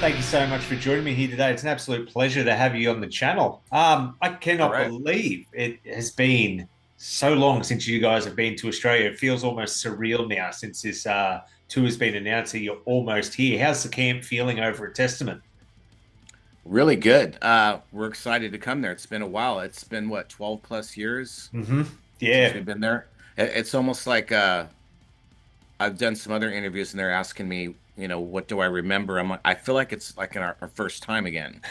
Thank you so much for joining me here today. It's an absolute pleasure to have you on the channel. I All cannot right. believe it has been so long since you guys have been to Australia. It feels almost surreal now since this tour has been announced that you're almost here. How's the camp feeling over at Testament? Really good. We're excited to come there. It's been a while. It's been what, 12 plus years since Yeah. we've been there. It's almost like I've done some other interviews and they're asking me, what do I remember? I'm like, I feel like it's like in our first time again.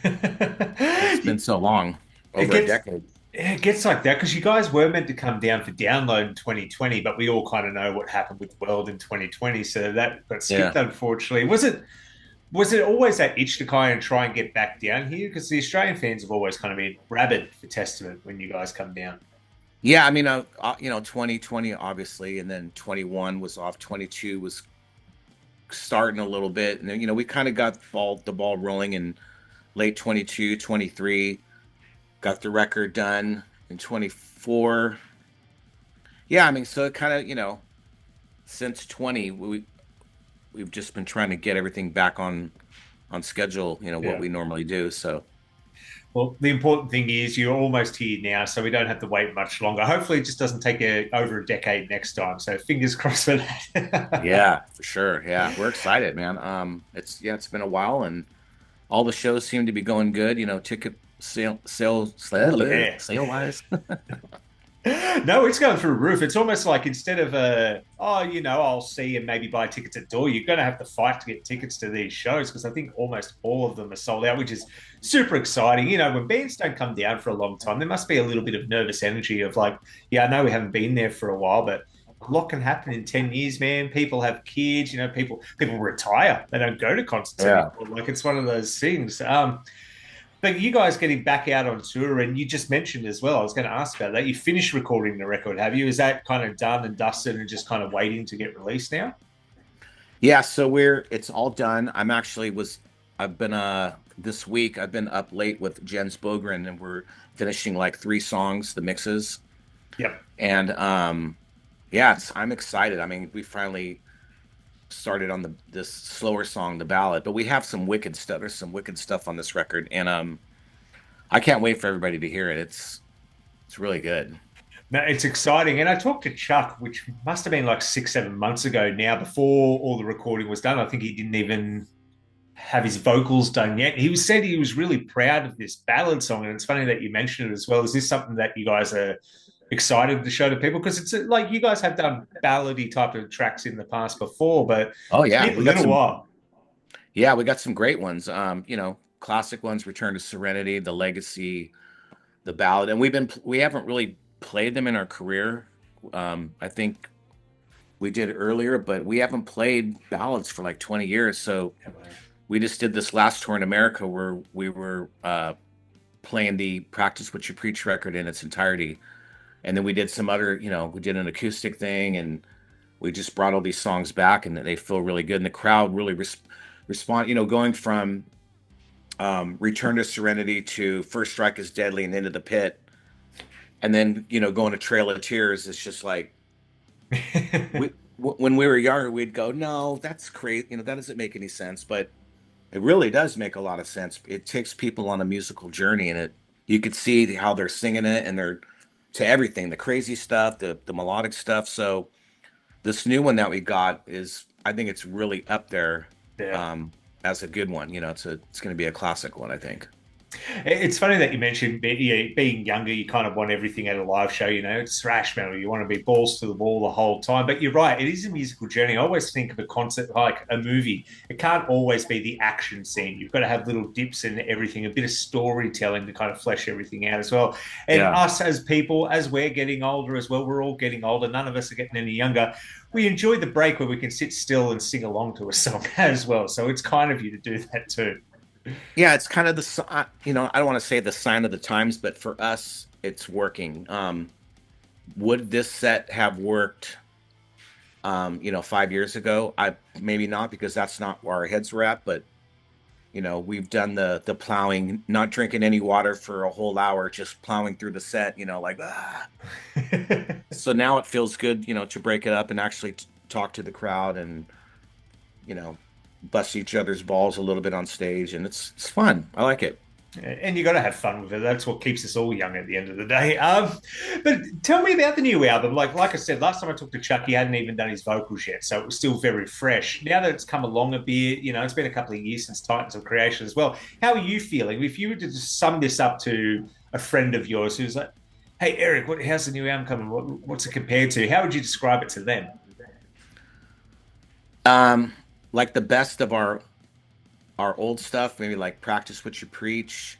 It's been so long, It over a gets decade. it gets like that because you guys were meant to come down for download in 2020, but we all kind of know what happened with the world in 2020, so that got skipped, Yeah. unfortunately. Was it always that itch to kind of try and get back down here? Because the Australian fans have always kind of been rabid for Testament when you guys come down. Yeah, I mean, 2020 obviously, and then 21 was off. 22 was starting a little bit, and then we kind of got the ball rolling in late 22, 23. Got the record done in 24. Yeah, I mean, so it kind of, since 20, we've just been trying to get everything back on schedule, what Yeah. we normally do. So, Well, the important thing is you're almost here now, so we don't have to wait much longer. Hopefully, it just doesn't take over a decade next time. So, fingers crossed for that. yeah, for sure. Yeah, we're excited, man. It's been a while and all the shows seem to be going good, ticket Oh, yeah. sale wise. No, it's going through a roof. It's almost like instead of I'll see and maybe buy tickets at door, you're going to have to fight to get tickets to these shows because I think almost all of them are sold out, which is super exciting. When bands don't come down for a long time, there must be a little bit of nervous energy of like, yeah, I know we haven't been there for a while, but a lot can happen in 10 years, man. People have kids, people retire. They don't go to concerts Yeah. anymore. Like it's one of those things. But you guys getting back out on tour, and you just mentioned as well, I was going to ask about that. You finished recording the record, have you? Is that kind of done and dusted and just kind of waiting to get released now? Yeah, so it's all done. I've been this week I've been up late with Jens Bogren and we're finishing like three songs, the mixes. Yep. And yeah, I'm excited. I mean, we finally started on this slower song, the ballad, but we have some wicked stuff. There's some wicked stuff on this record, and I can't wait for everybody to hear it. It's really good. No, it's exciting. And I talked to Chuck, which must have been like 6, 7 months ago now, before all the recording was done. I think he didn't even have his vocals done yet. He said he was really proud of this ballad song. And it's funny that you mentioned it as well. Is this something that you guys are excited to show to people? Because it's like you guys have done ballady type of tracks in the past before, but Oh it's yeah, been a little while. we got some great ones. Classic ones, Return to Serenity, The Legacy, the ballad, and we haven't really played them in our career. I think we did earlier, but we haven't played ballads for like 20 years. So we just did this last tour in America where we were playing the Practice What You Preach record in its entirety. And then we did some other, we did an acoustic thing and we just brought all these songs back and they feel really good. And the crowd really respond, going from Return to Serenity to First Strike is Deadly and Into the Pit. And then, going to Trail of Tears. It's just like, when we were younger, we'd go, no, that's crazy. That doesn't make any sense. But it really does make a lot of sense. It takes people on a musical journey, and you could see how they're singing it, and they're to everything, the crazy stuff, the melodic stuff. So this new one that we got I think it's really up there Yeah. um, as a good one. It's going to be a classic one, I think. It's funny that you mentioned being younger, you kind of want everything at a live show. It's thrash metal. You want to be balls to the wall the whole time. But you're right, it is a musical journey. I always think of a concert like a movie. It can't always be the action scene. You've got to have little dips in everything, a bit of storytelling to kind of flesh everything out as well. And Yeah. us as people, as we're getting older as well, we're all getting older. None of us are getting any younger. We enjoy the break where we can sit still and sing along to a song as well. So it's kind of you to do that too. Yeah, it's kind of I don't want to say the sign of the times, but for us, it's working. Would this set have worked 5 years ago? I maybe not because that's not where our heads were at, but we've done the plowing, not drinking any water for a whole hour, just plowing through the set, like so now it feels good, to break it up and actually talk to the crowd and, you know, bust each other's balls a little bit on stage, and it's fun. I like it. And you got to have fun with it. That's what keeps us all young at the end of the day. But tell me about the new album. Like I said, last time I talked to Chuck, he hadn't even done his vocals yet, so it was still very fresh. Now that it's come along a bit, it's been a couple of years since Titans of Creation as well. How are you feeling? If you were to just sum this up to a friend of yours who's like, "Hey, Eric, how's the new album coming? What's it compared to?" How would you describe it to them? Um, like the best of our old stuff, maybe like Practice What You Preach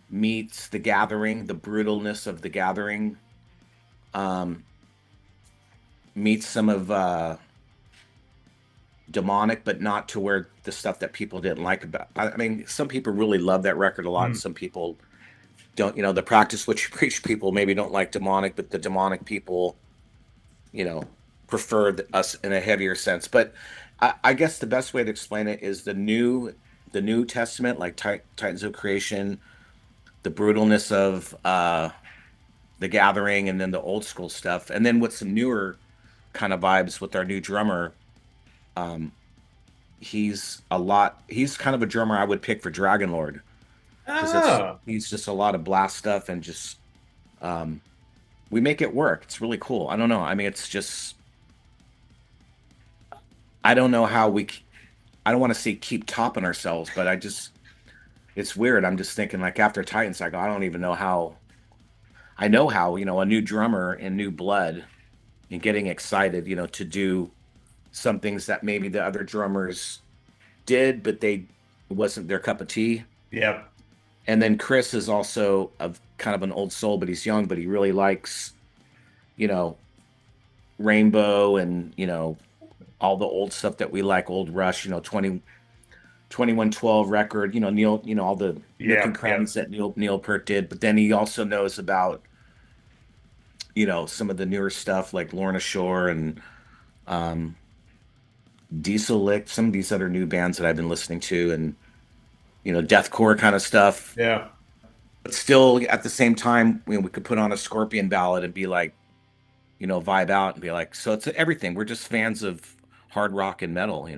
meets The Gathering, the brutalness of The Gathering, um, meets some of Demonic, but not to where the stuff that people didn't like about. I mean, some people really love that record a lot, and Mm, some people don't. The Practice What You Preach people maybe don't like Demonic, but the Demonic people, you know, prefer us in a heavier sense. But I guess the best way to explain it is the New Testament, like Titans of Creation, the brutalness of the Gathering, and then the old school stuff, and then with some newer kind of vibes with our new drummer. Um, he's kind of a drummer I would pick for Dragon Lord, because it's oh, he's just a lot of blast stuff, and just um, we make it work. It's really cool. I don't know. I mean, it's just I don't know how I don't want to say keep topping ourselves, but it's weird. I'm just thinking like after Titans, I go, I don't even know how. I know how, a new drummer and new blood and getting excited, to do some things that maybe the other drummers did, but it wasn't their cup of tea. yeah, And then Chris is also of kind of an old soul, but he's young, but he really likes, you know, Rainbow, and, all the old stuff that we like, old Rush, 2112 record, Neil, all the nook yeah, and yeah. crannies that Neil Peart did. But then he also knows about, some of the newer stuff like Lorna Shore and um, Diesel Lick, some of these other new bands that I've been listening to, and, deathcore kind of stuff. Yeah. But still, at the same time, we could put on a Scorpion ballad and be like, vibe out and be like, so it's everything. We're just fans of hard rock and metal.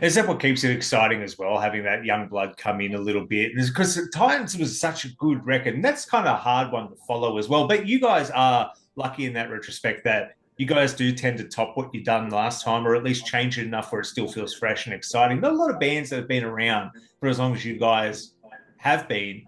Is that what keeps it exciting as well, having that young blood come in a little bit? Because Titans was such a good record, and that's kind of a hard one to follow as well. But you guys are lucky in that retrospect that you guys do tend to top what you've done last time, or at least change it enough where it still feels fresh and exciting. Not a lot of bands that have been around for as long as you guys have been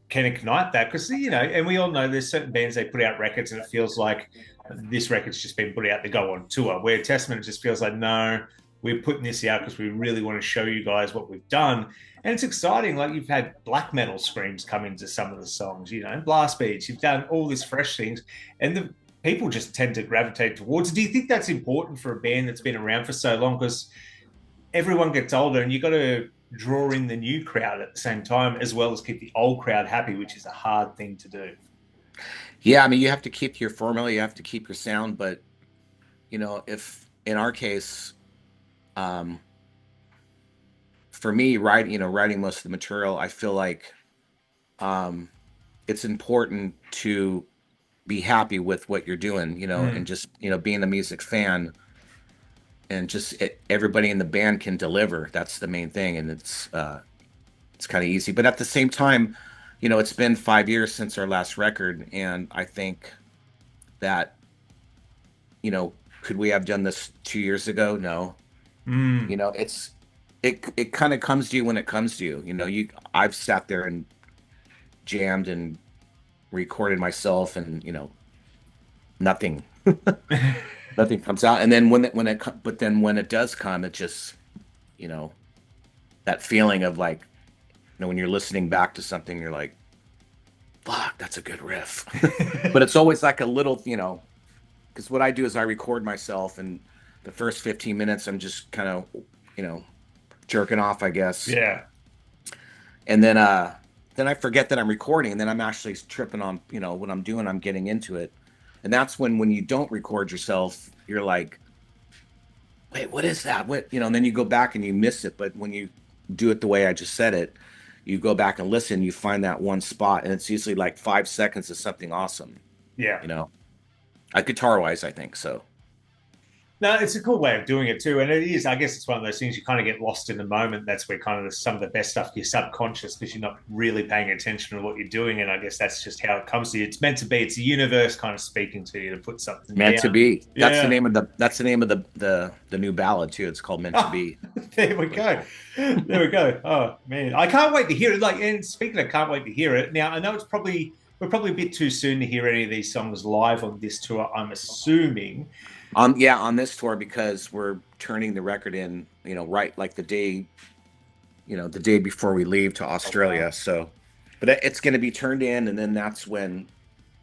can ignite that because and we all know there's certain bands they put out records and it feels like this record's just been put out to go on tour. Where Testament just feels like no, we're putting this out because we really want to show you guys what we've done, and it's exciting. Like you've had black metal screams come into some of the songs, blast beats. You've done all these fresh things, and the people just tend to gravitate towards it. Do you think that's important for a band that's been around for so long? Because everyone gets older and you got to draw in the new crowd at the same time as well as keep the old crowd happy, which is a hard thing to do. Yeah, I mean, you have to keep your formula, you have to keep your sound, but if in our case, um, for me, writing most of the material, I feel like um, it's important to be happy with what you're doing, and Mm, just being a music fan, and just everybody in the band can deliver. That's the main thing, and it's kind of easy. But at the same time, it's been 5 years since our last record, and I think that you know, could we have done this 2 years ago? No. mm, It kind of comes to you when it comes to you. I've sat there and jammed and recorded myself, and nothing nothing comes out. And then but then when it does come, it just you know that feeling of like when you're listening back to something, you're like, fuck, that's a good riff. But it's always like a little, because what I do is I record myself, and the first 15 minutes I'm just kind of, you know, jerking off, I guess. yeah, And then I forget that I'm recording, and then I'm actually tripping on, what I'm doing, I'm getting into it. And that's when you don't record yourself, you're like, wait, what is that? And then you go back and you miss it. But when you do it the way I just said it, you go back and listen, you find that one spot, and it's usually like 5 seconds of something awesome, yeah. you know, guitar wise, I think so. No, it's a cool way of doing it too, and it is. I guess it's one of those things you kind of get lost in the moment. That's where kind of some of the best stuff your subconscious because you're not really paying attention to what you're doing, and I guess that's just how it comes to you. It's meant to be. It's the universe kind of speaking to you to put something Meant to down. be. That's the Yeah. name of the new ballad too. It's called Meant to Oh, Be. there we Really go. cool. There we go. Oh man, I can't wait to hear it. Like, and speaking of, can't wait to hear it. Now I know it's probably we're probably a bit too soon to hear any of these songs live on this tour. I'm assuming. On this tour because we're turning the record in, right like the day before we leave to Oh wow. Australia. So, but it's going to be turned in, and then that's when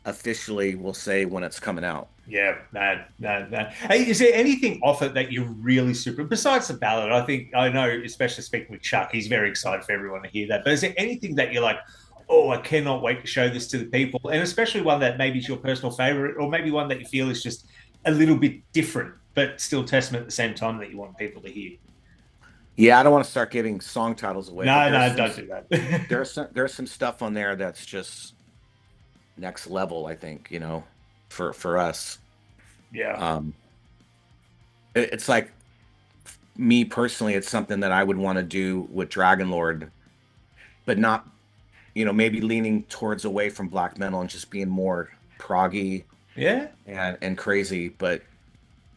officially we'll say when it's coming out. Yeah, no, no, no. Hey, is there anything off it that you're really super besides the ballad? I think I know, especially speaking with Chuck, he's very excited for everyone to hear that. But is there anything that you're like, oh, I cannot wait to show this to the people, and especially one that maybe is your personal favorite, or maybe one that you feel is just a little bit different, but still testament at the same time that you want people to hear? Yeah, I don't want to start giving song titles away, but No, no, don't do that. there's some stuff on there that's just next level. I think for us. Yeah, Um, it's like me personally, it's something that I would want to do with Dragon Lord, but not, maybe leaning towards away from black metal and just being more proggy yeah. and crazy. But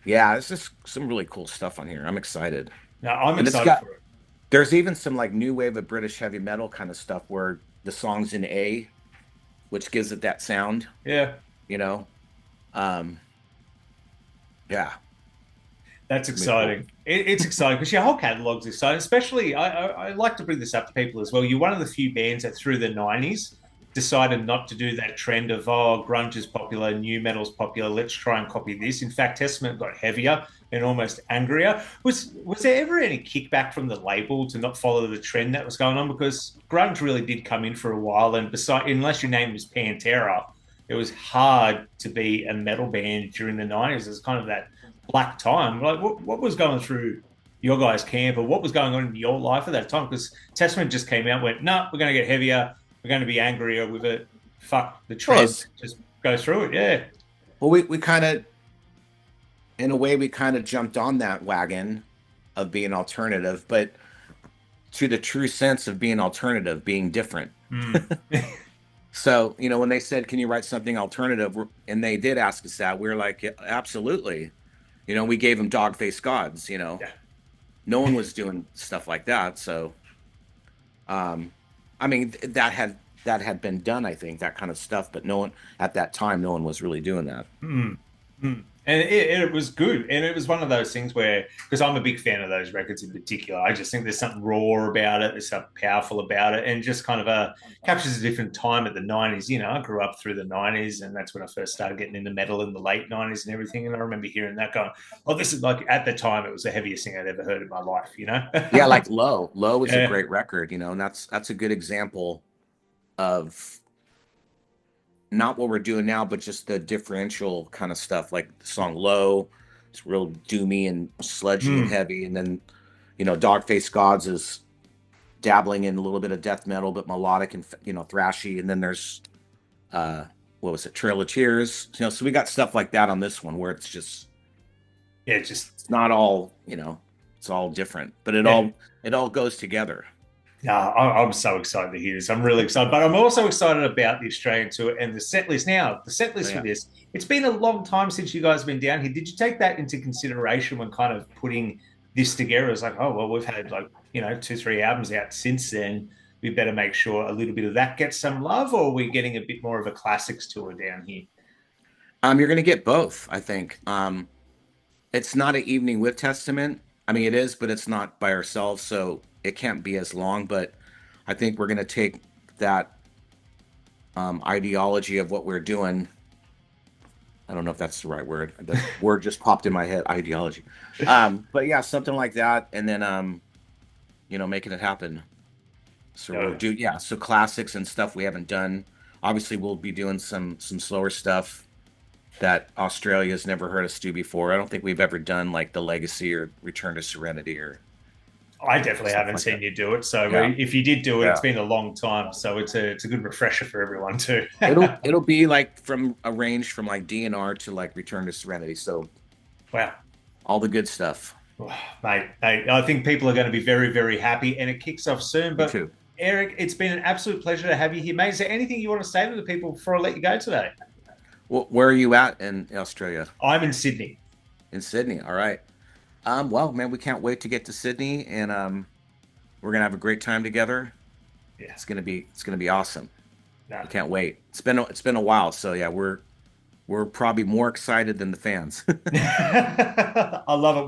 yeah, it's just some really cool stuff on here. I'm excited. No, I'm And excited for it. there's even some like new wave of British heavy metal kind of stuff where the song's in A, which gives it that sound, Yeah. you know? Um, yeah, That's it's gonna be cool. exciting. It's exciting because your whole catalog's exciting. Especially, I like to bring this up to people as well. You're one of the few bands that through the '90s decided not to do that trend of grunge is popular, new metal's popular. Let's try and copy this. In fact, Testament got heavier and almost angrier. Was there ever any kickback from the label to not follow the trend that was going on? Because grunge really did come in for a while, and beside, unless your name was Pantera, it was hard to be a metal band during the '90s. It's kind of that black time. Like, what was going through your guys' camp, or what was going on in your life at that time? Because Testament just came out, and went, no, we're going to get heavier, we're going to be angrier with it. Fuck the Well, trend, just go through it. Yeah, we kind of, in a way, we kind of jumped on that wagon of being alternative, but to the true sense of being alternative, being different. mm. So, when they said, "Can you write something alternative?" and they did ask us that, we were like, yeah, absolutely. We gave them dog face gods. Yeah. No one was doing stuff like that. So, um, I mean, that had been done, I think, that kind of stuff, but no one at that time, no one was really doing that. Mm, mm. And it was good. And it was one of those things where, because I'm a big fan of those records in particular, I just think there's something raw about it, there's something powerful about it, and just kind of captures a different time at the '90s. I grew up through the '90s, and that's when I first started getting into metal in the late '90s and everything. And I remember hearing that going, oh, this is like, at the time, it was the heaviest thing I'd ever heard in my life? Yeah, like Low is a Yeah. great record, and that's a good example of not what we're doing now, but just the differential kind of stuff, like the song Low. It's real doomy and sludgy and Mm. heavy, and then Dogface Gods is dabbling in a little bit of death metal, but melodic and thrashy. And then there's what was it, Trail of Tears? So we got stuff like that on this one where Yeah, just, it's not all it's all different, but it yeah. all goes together. Yeah, I'm so excited to hear this. I'm really excited, but I'm also excited about the Australian tour and the set list. Now, the set Oh, list for yeah. this, it's been a long time since you guys have been down here. Did you take that into consideration when kind of putting this together? It's like, oh, well, we've had like, 2, 3 albums out since then. We better make sure a little bit of that gets some love, or are we getting a bit more of a classics tour down here? You're gonna get both, I think. It's not an evening with Testament. I mean, it is, but it's not by ourselves, so it can't be as long. But I think we're gonna take that ideology of what we're doing. I don't know if that's the right word. The word just popped in my head, ideology. But yeah, something like that, and then making it happen. So we'll No. do, yeah, so classics and stuff we haven't done. Obviously, we'll be doing some slower stuff that Australia's never heard us do before. I don't think we've ever done like the Legacy or Return to Serenity or I definitely stuff haven't like seen that. you do it. So Yeah, if you did do it, it's yeah. been a long time. So it's a good refresher for everyone too. It'll be like from a range from like DNR to like Return to Serenity. So Wow. all the good stuff. Oh, mate, I think people are going to be very, very happy, and it kicks off soon. Me But too. Eric, it's been an absolute pleasure to have you here, mate. Is there anything you want to say to the people before I let you go today? Well, where are you at in Australia? I'm in Sydney. In Sydney. All right. Well, man, we can't wait to get to Sydney, and we're gonna have a great time together. Yeah, It's gonna be awesome. no. We can't wait. It's been a while, so yeah, we're probably more excited than the fans. I love it.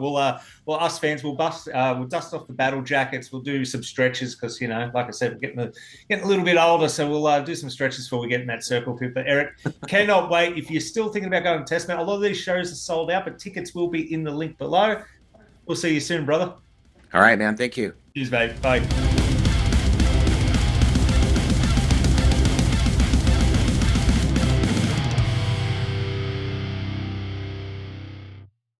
Well, us fans, we'll dust off the battle jackets. We'll do some stretches because like I said, we're getting a little bit older, so we'll do some stretches before we get in that circle pit. But Eric, cannot wait. If you're still thinking about going to test, man, a lot of these shows are sold out, but tickets will be in the link below. We'll see you soon, brother. All right, man. Thank you. Cheers, mate. Bye.